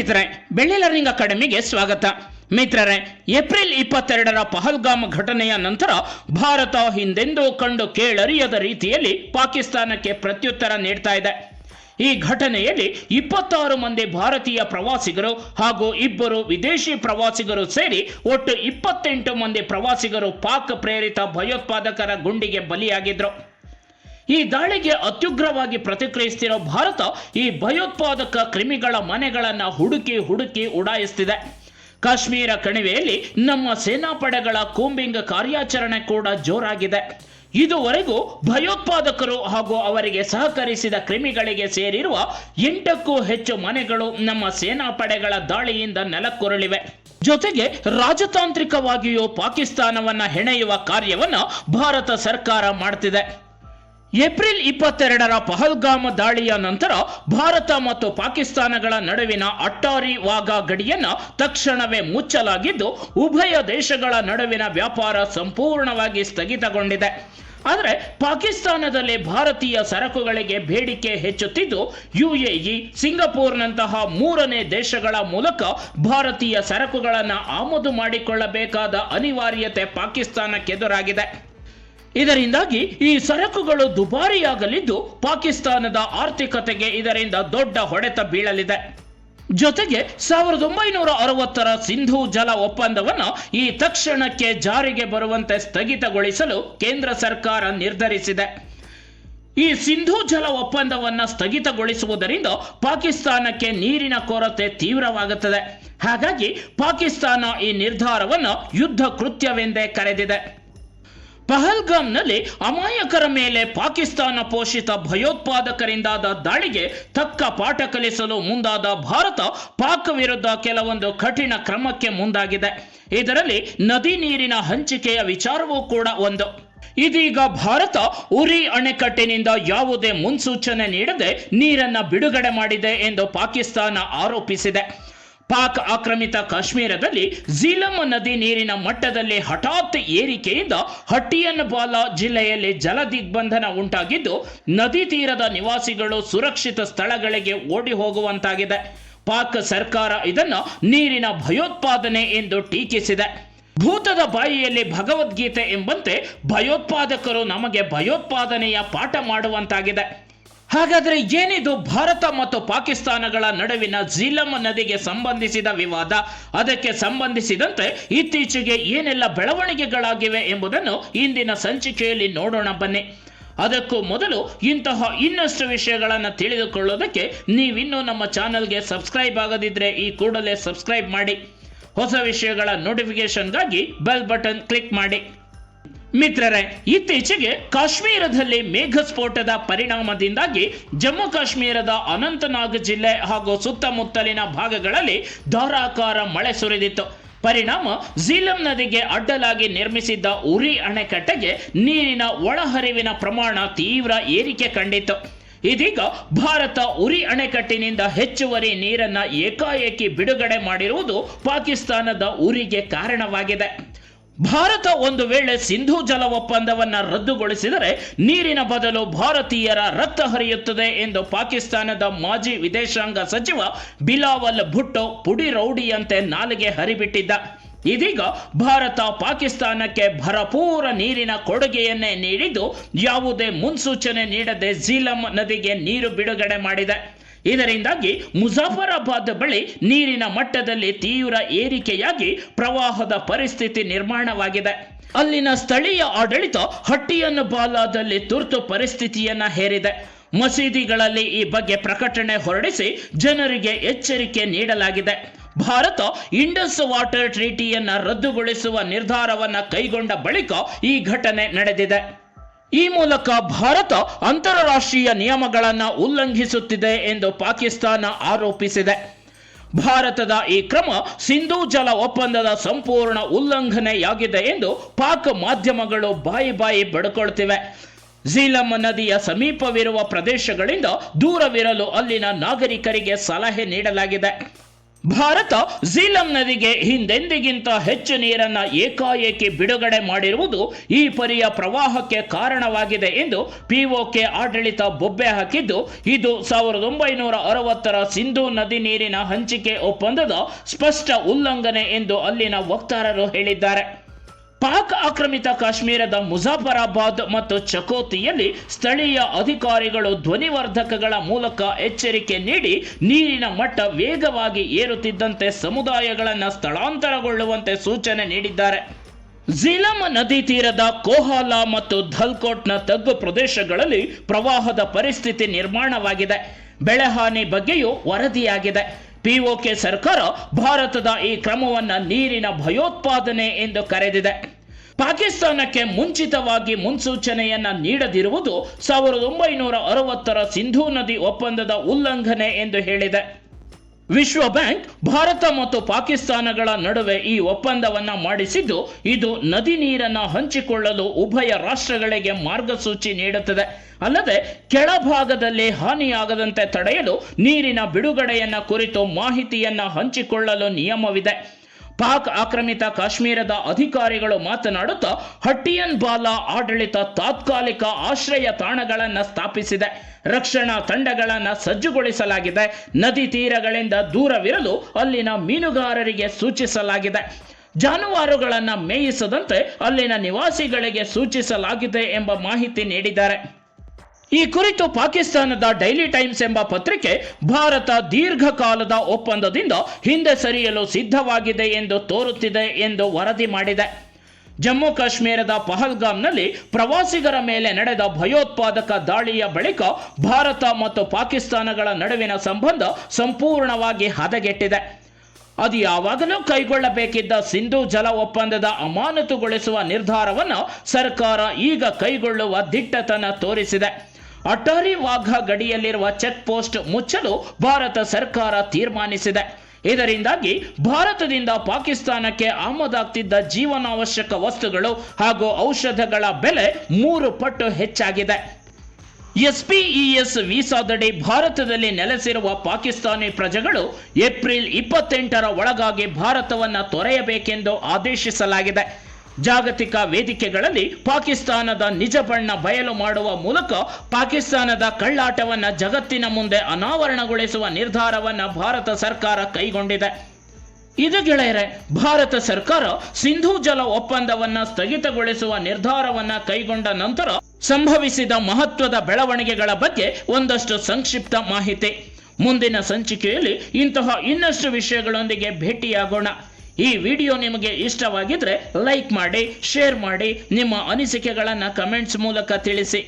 ಸ್ನೇಹಿತರೆ, ಬೆಳ್ಳಿ ಲರ್ನಿಂಗ್ ಅಕಾಡೆಮಿಗೆ ಸ್ವಾಗತ. ಮಿತ್ರರೇ, ಏಪ್ರಿಲ್ 22ರ ಪಹಲ್ಗಾಮ್ ಘಟನೆಯ ನಂತರ ಭಾರತ ಹಿಂದೆಂದೂ ಕಂಡು ಕೇಳರಿಯದ ರೀತಿಯಲ್ಲಿ ಪಾಕಿಸ್ತಾನಕ್ಕೆ ಪ್ರತ್ಯುತ್ತರ ನೀಡ್ತಾ ಇದೆ. ಈ ಘಟನೆಯಲ್ಲಿ 26 ಮಂದಿ ಭಾರತೀಯ ಪ್ರವಾಸಿಗರು ಹಾಗೂ 2 ವಿದೇಶಿ ಪ್ರವಾಸಿಗರು ಸೇರಿ ಒಟ್ಟು 28 ಮಂದಿ ಪ್ರವಾಸಿಗರು ಪಾಕ್ ಪ್ರೇರಿತ ಭಯೋತ್ಪಾದಕರ ಗುಂಡಿಗೆ ಬಲಿಯಾಗಿದ್ರು. ಈ ದಾಳಿಗೆ ಅತ್ಯುಗ್ರವಾಗಿ ಪ್ರತಿಕ್ರಿಯಿಸುತ್ತಿರೋ ಭಾರತ ಈ ಭಯೋತ್ಪಾದಕ ಕ್ರಿಮಿಗಳ ಮನೆಗಳನ್ನು ಹುಡುಕಿ ಉಡಾಯಿಸುತ್ತಿದೆ. ಕಾಶ್ಮೀರ ಕಣಿವೆಯಲ್ಲಿ ನಮ್ಮ ಸೇನಾಪಡೆಗಳ ಕೂಂಬಿಂಗ್ ಕಾರ್ಯಾಚರಣೆ ಕೂಡ ಜೋರಾಗಿದೆ. ಇದುವರೆಗೂ ಭಯೋತ್ಪಾದಕರು ಹಾಗೂ ಅವರಿಗೆ ಸಹಕರಿಸಿದ ಕ್ರಿಮಿಗಳಿಗೆ ಸೇರಿರುವ 8ಕ್ಕೂ ಹೆಚ್ಚು ಮನೆಗಳು ನಮ್ಮ ಸೇನಾಪಡೆಗಳ ದಾಳಿಯಿಂದ ನೆಲಕ್ಕುರುಳಿವೆ. ಜೊತೆಗೆ ರಾಜತಾಂತ್ರಿಕವಾಗಿಯೂ ಪಾಕಿಸ್ತಾನವನ್ನ ಹೆಣೆಯುವ ಕಾರ್ಯವನ್ನ ಭಾರತ ಸರ್ಕಾರ ಮಾಡ್ತಿದೆ. ಏಪ್ರಿಲ್ 22ರ ಪಹಲ್ಗಾಮ್ ದಾಳಿಯ ನಂತರ ಭಾರತ ಮತ್ತು ಪಾಕಿಸ್ತಾನಗಳ ನಡುವಿನ ಅಟ್ಟಾರಿ ವಾಘಾ ಗಡಿಯನ್ನ ತಕ್ಷಣವೇ ಮುಚ್ಚಲಾಗಿದ್ದು, ಉಭಯ ದೇಶಗಳ ನಡುವಿನ ವ್ಯಾಪಾರ ಸಂಪೂರ್ಣವಾಗಿ ಸ್ಥಗಿತಗೊಂಡಿದೆ. ಆದರೆ ಪಾಕಿಸ್ತಾನದಲ್ಲಿ ಭಾರತೀಯ ಸರಕುಗಳಿಗೆ ಬೇಡಿಕೆ ಹೆಚ್ಚುತ್ತಿದ್ದು, UAE, ಸಿಂಗಪೂರ್ನಂತಹ 3ನೇ ದೇಶಗಳ ಮೂಲಕ ಭಾರತೀಯ ಸರಕುಗಳನ್ನು ಆಮದು ಮಾಡಿಕೊಳ್ಳಬೇಕಾದ ಅನಿವಾರ್ಯತೆ ಪಾಕಿಸ್ತಾನಕ್ಕೆದುರಾಗಿದೆ. ಇದರಿಂದಾಗಿ ಈ ಸರಕುಗಳು ದುಬಾರಿಯಾಗಲಿದ್ದು, ಪಾಕಿಸ್ತಾನದ ಆರ್ಥಿಕತೆಗೆ ಇದರಿಂದ ದೊಡ್ಡ ಹೊಡೆತ ಬೀಳಲಿದೆ. ಜೊತೆಗೆ 1960ರ ಸಿಂಧೂ ಜಲ ಒಪ್ಪಂದವನ್ನು ಈ ತಕ್ಷಣಕ್ಕೆ ಜಾರಿಗೆ ಬರುವಂತೆ ಸ್ಥಗಿತಗೊಳಿಸಲು ಕೇಂದ್ರ ಸರ್ಕಾರ ನಿರ್ಧರಿಸಿದೆ. ಈ ಸಿಂಧೂ ಜಲ ಒಪ್ಪಂದವನ್ನು ಸ್ಥಗಿತಗೊಳಿಸುವುದರಿಂದ ಪಾಕಿಸ್ತಾನಕ್ಕೆ ನೀರಿನ ಕೊರತೆ ತೀವ್ರವಾಗುತ್ತದೆ. ಹಾಗಾಗಿ ಪಾಕಿಸ್ತಾನ ಈ ನಿರ್ಧಾರವನ್ನು ಯುದ್ಧ ಕೃತ್ಯವೆಂದೇ ಕರೆದಿದೆ. ಪಹಲ್ಗಾಮ್ನಲ್ಲಿ ಅಮಾಯಕರ ಮೇಲೆ ಪಾಕಿಸ್ತಾನ ಪೋಷಿತ ಭಯೋತ್ಪಾದಕರಿಂದಾದ ದಾಳಿಗೆ ತಕ್ಕ ಪಾಠ ಕಲಿಸಲು ಮುಂದಾದ ಭಾರತ ಪಾಕ್ ವಿರುದ್ಧ ಕೆಲವೊಂದು ಕಠಿಣ ಕ್ರಮಕ್ಕೆ ಮುಂದಾಗಿದೆ. ಇದರಲ್ಲಿ ನದಿ ನೀರಿನ ಹಂಚಿಕೆಯ ವಿಚಾರವೂ ಕೂಡ ಒಂದು. ಇದೀಗ ಭಾರತ ಉರಿ ಅಣೆಕಟ್ಟಿನಿಂದ ಯಾವುದೇ ಮುನ್ಸೂಚನೆ ನೀಡದೆ ನೀರನ್ನ ಬಿಡುಗಡೆ ಮಾಡಿದೆ ಎಂದು ಪಾಕಿಸ್ತಾನ ಆರೋಪಿಸಿದೆ. ಪಾಕ್ ಆಕ್ರಮಿತ ಕಾಶ್ಮೀರದಲ್ಲಿ ಝೀಲಂ ನದಿ ನೀರಿನ ಮಟ್ಟದಲ್ಲಿ ಹಠಾತ್ ಏರಿಕೆಯಿಂದ ಹಟ್ಟಿಯನ್ ಬಾಲಾ ಜಿಲ್ಲೆಯಲ್ಲಿ ಜಲ ದಿಗ್ಬಂಧನ ಉಂಟಾಗಿದ್ದು, ನದಿ ತೀರದ ನಿವಾಸಿಗಳು ಸುರಕ್ಷಿತ ಸ್ಥಳಗಳಿಗೆ ಓಡಿ ಹೋಗುವಂತಾಗಿದೆ. ಪಾಕ್ ಸರ್ಕಾರ ಇದನ್ನು ನೀರಿನ ಭಯೋತ್ಪಾದನೆ ಎಂದು ಟೀಕಿಸಿದೆ. ಭೂತದ ಬಾಯಿಯಲ್ಲಿ ಭಗವದ್ಗೀತೆ ಎಂಬಂತೆ ಭಯೋತ್ಪಾದಕರು ನಮಗೆ ಭಯೋತ್ಪಾದನೆಯ ಪಾಠ ಮಾಡುವಂತಾಗಿದೆ. ಹಾಗಾದರೆ ಏನಿದು ಭಾರತ ಮತ್ತು ಪಾಕಿಸ್ತಾನಗಳ ನಡುವಿನ ಝೀಲಂ ನದಿಗೆ ಸಂಬಂಧಿಸಿದ ವಿವಾದ? ಅದಕ್ಕೆ ಸಂಬಂಧಿಸಿದಂತೆ ಇತ್ತೀಚೆಗೆ ಏನೆಲ್ಲ ಬೆಳವಣಿಗೆಗಳಾಗಿವೆ ಎಂಬುದನ್ನು ಇಂದಿನ ಸಂಚಿಕೆಯಲ್ಲಿ ನೋಡೋಣ ಬನ್ನಿ. ಅದಕ್ಕೂ ಮೊದಲು ಇಂತಹ ಇನ್ನಷ್ಟು ವಿಷಯಗಳನ್ನು ತಿಳಿದುಕೊಳ್ಳೋದಕ್ಕೆ ನೀವಿನ್ನೂ ನಮ್ಮ ಚಾನಲ್ಗೆ ಸಬ್ಸ್ಕ್ರೈಬ್ ಆಗದಿದ್ದರೆ ಈ ಕೂಡಲೇ ಸಬ್ಸ್ಕ್ರೈಬ್ ಮಾಡಿ. ಹೊಸ ವಿಷಯಗಳ ನೋಟಿಫಿಕೇಶನ್ಗಾಗಿ ಬೆಲ್ ಬಟನ್ ಕ್ಲಿಕ್ ಮಾಡಿ. ಮಿತ್ರರೇ, ಇತ್ತೀಚೆಗೆ ಕಾಶ್ಮೀರದಲ್ಲಿ ಮೇಘಸ್ಫೋಟದ ಪರಿಣಾಮದಿಂದಾಗಿ ಜಮ್ಮು ಕಾಶ್ಮೀರದ ಅನಂತನಾಗ್ ಜಿಲ್ಲೆ ಹಾಗೂ ಸುತ್ತಮುತ್ತಲಿನ ಭಾಗಗಳಲ್ಲಿ ಧಾರಾಕಾರ ಮಳೆ ಸುರಿದಿತ್ತು. ಪರಿಣಾಮ ಝೀಲಂ ನದಿಗೆ ಅಡ್ಡಲಾಗಿ ನಿರ್ಮಿಸಿದ್ದ ಉರಿ ಅಣೆಕಟ್ಟೆಗೆ ನೀರಿನ ಒಳಹರಿವಿನ ಪ್ರಮಾಣ ತೀವ್ರ ಏರಿಕೆ ಕಂಡಿತ್ತು. ಇದೀಗ ಭಾರತ ಉರಿ ಅಣೆಕಟ್ಟಿನಿಂದ ಹೆಚ್ಚುವರಿ ನೀರನ್ನ ಏಕಾಏಕಿ ಬಿಡುಗಡೆ ಮಾಡಿರುವುದು ಪಾಕಿಸ್ತಾನದ ಉರಿಗೆ ಕಾರಣವಾಗಿದೆ. ಭಾರತ ಒಂದು ವೇಳೆ ಸಿಂಧೂ ಜಲ ಒಪ್ಪಂದವನ್ನು ರದ್ದುಗೊಳಿಸಿದರೆ ನೀರಿನ ಬದಲು ಭಾರತೀಯರ ರಕ್ತ ಹರಿಯುತ್ತದೆ ಎಂದು ಪಾಕಿಸ್ತಾನದ ಮಾಜಿ ವಿದೇಶಾಂಗ ಸಚಿವ ಬಿಲಾವಲ್ ಭುಟ್ಟೋ ಪುಡಿ ರೌಡಿಯಂತೆ ನಾಲಿಗೆ ಹರಿಬಿಟ್ಟಿದ್ದ. ಇದೀಗ ಭಾರತ ಪಾಕಿಸ್ತಾನಕ್ಕೆ ಭರಪೂರ ನೀರಿನ ಕೊಡುಗೆಯನ್ನೇ ನೀಡಿದ್ದು, ಯಾವುದೇ ಮುನ್ಸೂಚನೆ ನೀಡದೆ ಝೀಲಂ ನದಿಗೆ ನೀರು ಬಿಡುಗಡೆ ಮಾಡಿದೆ. ಇದರಿಂದಾಗಿ ಮುಜಾಫರಾಬಾದ್ ಬಳಿ ನೀರಿನ ಮಟ್ಟದಲ್ಲಿ ತೀವ್ರ ಏರಿಕೆಯಾಗಿ ಪ್ರವಾಹದ ಪರಿಸ್ಥಿತಿ ನಿರ್ಮಾಣವಾಗಿದೆ. ಅಲ್ಲಿನ ಸ್ಥಳೀಯ ಆಡಳಿತ ಹಟ್ಟಿಯನ್ ಬಾಲಾದಲ್ಲಿ ತುರ್ತು ಪರಿಸ್ಥಿತಿಯನ್ನ ಹೇರಿದೆ. ಮಸೀದಿಗಳಲ್ಲಿ ಈ ಬಗ್ಗೆ ಪ್ರಕಟಣೆ ಹೊರಡಿಸಿ ಜನರಿಗೆ ಎಚ್ಚರಿಕೆ ನೀಡಲಾಗಿದೆ. ಭಾರತ ಇಂಡಸ್ ವಾಟರ್ ಟ್ರೀಟಿಯನ್ನ ರದ್ದುಗೊಳಿಸುವ ನಿರ್ಧಾರವನ್ನ ಕೈಗೊಂಡ ಬಳಿಕ ಈ ಘಟನೆ ನಡೆದಿದೆ. ಈ ಮೂಲಕ ಭಾರತ ಅಂತಾರಾಷ್ಟ್ರೀಯ ನಿಯಮಗಳನ್ನು ಉಲ್ಲಂಘಿಸುತ್ತಿದೆ ಎಂದು ಪಾಕಿಸ್ತಾನ ಆರೋಪಿಸಿದೆ. ಭಾರತದ ಈ ಕ್ರಮ ಸಿಂಧೂ ಜಲ ಒಪ್ಪಂದದ ಸಂಪೂರ್ಣ ಉಲ್ಲಂಘನೆಯಾಗಿದೆ ಎಂದು ಪಾಕ್ ಮಾಧ್ಯಮಗಳು ಬಾಯಿ ಬಡ್ಕೊಳ್ತಿವೆ. ಝೀಲಂ ನದಿಯ ಸಮೀಪವಿರುವ ಪ್ರದೇಶಗಳಿಂದ ದೂರವಿರಲು ಅಲ್ಲಿನ ನಾಗರಿಕರಿಗೆ ಸಲಹೆ ನೀಡಲಾಗಿದೆ. ಭಾರತ ಝೀಲಂ ನದಿಗೆ ಹಿಂದೆಂದಿಗಿಂತ ಹೆಚ್ಚು ನೀರನ್ನ ಏಕಾಏಕಿ ಬಿಡುಗಡೆ ಮಾಡಿರುವುದು ಈ ಪರಿಯ ಪ್ರವಾಹಕ್ಕೆ ಕಾರಣವಾಗಿದೆ ಎಂದು ಪಿಒಕೆ ಆಡಳಿತ ಬೊಬ್ಬೆ ಹಾಕಿದ್ದು, ಇದು 1960ರ ಸಿಂಧೂ ನದಿ ನೀರಿನ ಹಂಚಿಕೆ ಒಪ್ಪಂದದ ಸ್ಪಷ್ಟ ಉಲ್ಲಂಘನೆ ಎಂದು ಅಲ್ಲಿನ ವಕ್ತಾರರು ಹೇಳಿದ್ದಾರೆ. ಪಾಕ್ ಆಕ್ರಮಿತ ಕಾಶ್ಮೀರದ ಮುಜಾಫರಾಬಾದ್ ಮತ್ತು ಚಕೋತಿಯಲ್ಲಿ ಸ್ಥಳೀಯ ಅಧಿಕಾರಿಗಳು ಧ್ವನಿವರ್ಧಕಗಳ ಮೂಲಕ ಎಚ್ಚರಿಕೆ ನೀಡಿ ನೀರಿನ ಮಟ್ಟ ವೇಗವಾಗಿ ಏರುತ್ತಿದ್ದಂತೆ ಸಮುದಾಯಗಳನ್ನು ಸ್ಥಳಾಂತರಗೊಳ್ಳುವಂತೆ ಸೂಚನೆ ನೀಡಿದ್ದಾರೆ. ಝೀಲಂ ನದಿ ತೀರದ ಕೋಹಾಲ ಮತ್ತು ಧಲ್ಕೋಟ್ನ ತಗ್ಗು ಪ್ರದೇಶಗಳಲ್ಲಿ ಪ್ರವಾಹದ ಪರಿಸ್ಥಿತಿ ನಿರ್ಮಾಣವಾಗಿದೆ. ಬೆಳೆಹಾನಿ ಬಗ್ಗೆಯೂ ವರದಿಯಾಗಿದೆ. ಪಿಒಕೆ ಸರ್ಕಾರ ಭಾರತದ ಈ ಕ್ರಮವನ್ನು ನೀರಿನ ಭಯೋತ್ಪಾದನೆ ಎಂದು ಕರೆದಿದೆ. ಪಾಕಿಸ್ತಾನಕ್ಕೆ ಮುಂಚಿತವಾಗಿ ಮುನ್ಸೂಚನೆಯನ್ನ ನೀಡದಿರುವುದು 1960ರ ಸಿಂಧೂ ನದಿ ಒಪ್ಪಂದದ ಉಲ್ಲಂಘನೆ ಎಂದು ಹೇಳಿದೆ. ವಿಶ್ವ ಬ್ಯಾಂಕ್ ಭಾರತ ಮತ್ತು ಪಾಕಿಸ್ತಾನಗಳ ನಡುವೆ ಈ ಒಪ್ಪಂದವನ್ನ ಮಾಡಿಸಿದ್ದು, ಇದು ನದಿ ನೀರನ್ನು ಹಂಚಿಕೊಳ್ಳಲು ಉಭಯ ರಾಷ್ಟ್ರಗಳಿಗೆ ಮಾರ್ಗಸೂಚಿ ನೀಡುತ್ತದೆ. ಅಲ್ಲದೆ ಕೆಳಭಾಗದಲ್ಲಿ ಹಾನಿಯಾಗದಂತೆ ತಡೆಯಲು ನೀರಿನ ಬಿಡುಗಡೆಯನ್ನ ಕುರಿತು ಮಾಹಿತಿಯನ್ನ ಹಂಚಿಕೊಳ್ಳಲು ನಿಯಮವಿದೆ. ಪಾಕ್ ಆಕ್ರಮಿತ ಕಾಶ್ಮೀರದ ಅಧಿಕಾರಿಗಳು ಮಾತನಾಡುತ್ತಾ, ಹಟ್ಟಿಯನ್ ಬಾಲಾ ಆಡಳಿತ ತಾತ್ಕಾಲಿಕ ಆಶ್ರಯ ತಾಣಗಳನ್ನು ಸ್ಥಾಪಿಸಿದೆ. ರಕ್ಷಣಾ ತಂಡಗಳನ್ನು ಸಜ್ಜುಗೊಳಿಸಲಾಗಿದೆ. ನದಿ ತೀರಗಳಿಂದ ದೂರವಿರಲು ಅಲ್ಲಿನ ಮೀನುಗಾರರಿಗೆ ಸೂಚಿಸಲಾಗಿದೆ. ಜಾನುವಾರುಗಳನ್ನು ಮೇಯಿಸದಂತೆ ಅಲ್ಲಿನ ನಿವಾಸಿಗಳಿಗೆ ಸೂಚಿಸಲಾಗಿದೆ ಎಂಬ ಮಾಹಿತಿ ನೀಡಿದ್ದಾರೆ. ಈ ಕುರಿತು ಪಾಕಿಸ್ತಾನದ ಡೈಲಿ ಟೈಮ್ಸ್ ಎಂಬ ಪತ್ರಿಕೆ, ಭಾರತ ದೀರ್ಘಕಾಲದ ಒಪ್ಪಂದದಿಂದ ಹಿಂದೆ ಸರಿಯಲು ಸಿದ್ಧವಾಗಿದೆ ಎಂದು ತೋರುತ್ತಿದೆ ಎಂದು ವರದಿ ಮಾಡಿದೆ. ಜಮ್ಮು ಕಾಶ್ಮೀರದ ಪಹಲ್ಗಾಮ್ನಲ್ಲಿ ಪ್ರವಾಸಿಗರ ಮೇಲೆ ನಡೆದ ಭಯೋತ್ಪಾದಕ ದಾಳಿಯ ಬಳಿಕ ಭಾರತ ಮತ್ತು ಪಾಕಿಸ್ತಾನಗಳ ನಡುವಿನ ಸಂಬಂಧ ಸಂಪೂರ್ಣವಾಗಿ ಹದಗೆಟ್ಟಿದೆ. ಅದು ಯಾವಾಗಲೂ ಕೈಗೊಳ್ಳಬೇಕಿದ್ದ ಸಿಂಧೂ ಜಲ ಒಪ್ಪಂದದ ಅಮಾನತುಗೊಳಿಸುವ ನಿರ್ಧಾರವನ್ನು ಸರ್ಕಾರ ಈಗ ಕೈಗೊಳ್ಳುವ ದಿಟ್ಟತನ ತೋರಿಸಿದೆ. ಅಟಾರಿ ವಾಘಾ ಗಡಿಯಲ್ಲಿರುವ ಚೆಕ್ ಪೋಸ್ಟ್ ಮುಚ್ಚಲು ಭಾರತ ಸರ್ಕಾರ ತೀರ್ಮಾನಿಸಿದೆ. ಇದರಿಂದಾಗಿ ಭಾರತದಿಂದ ಪಾಕಿಸ್ತಾನಕ್ಕೆ ಆಮದಾಗ್ತಿದ್ದ ಜೀವನಾವಶ್ಯಕ ವಸ್ತುಗಳು ಹಾಗೂ ಔಷಧಗಳ ಬೆಲೆ 3 ಪಟ್ಟು ಹೆಚ್ಚಾಗಿದೆ. ಎಸ್ಪಿಇಎಸ್ ವೀಸಾದಡಿ ಭಾರತದಲ್ಲಿ ನೆಲೆಸಿರುವ ಪಾಕಿಸ್ತಾನಿ ಪ್ರಜೆಗಳು ಏಪ್ರಿಲ್ 28ರ ಒಳಗಾಗಿ ಭಾರತವನ್ನು ತೊರೆಯಬೇಕೆಂದು ಆದೇಶಿಸಲಾಗಿದೆ. ಜಾಗತಿಕ ವೇದಿಕೆಗಳಲ್ಲಿ ಪಾಕಿಸ್ತಾನದ ನಿಜ ಬಣ್ಣ ಬಯಲು ಮಾಡುವ ಮೂಲಕ ಪಾಕಿಸ್ತಾನದ ಕಳ್ಳಾಟವನ್ನು ಜಗತ್ತಿನ ಮುಂದೆ ಅನಾವರಣಗೊಳಿಸುವ ನಿರ್ಧಾರವನ್ನು ಭಾರತ ಸರ್ಕಾರ ಕೈಗೊಂಡಿದೆ. ಇದು ಗೆಳೆಯರೆ, ಭಾರತ ಸರ್ಕಾರ ಸಿಂಧೂ ಜಲ ಒಪ್ಪಂದವನ್ನು ಸ್ಥಗಿತಗೊಳಿಸುವ ನಿರ್ಧಾರವನ್ನು ಕೈಗೊಂಡ ನಂತರ ಸಂಭವಿಸಿದ ಮಹತ್ವದ ಬೆಳವಣಿಗೆಗಳ ಬಗ್ಗೆ ಒಂದಷ್ಟು ಸಂಕ್ಷಿಪ್ತ ಮಾಹಿತಿ. ಮುಂದಿನ ಸಂಚಿಕೆಯಲ್ಲಿ ಇಂತಹ ಇನ್ನಷ್ಟು ವಿಷಯಗಳೊಂದಿಗೆ ಭೇಟಿಯಾಗೋಣ. ಈ ವಿಡಿಯೋ ನಿಮಗೆ ಇಷ್ಟವಾಗಿದ್ರೆ ಲೈಕ್ ಮಾಡಿ, ಶೇರ್ ಮಾಡಿ, ನಿಮ್ಮ ಅನಿಸಿಕೆಗಳನ್ನು ಕಮೆಂಟ್ಸ್ ಮೂಲಕ ತಿಳಿಸಿ.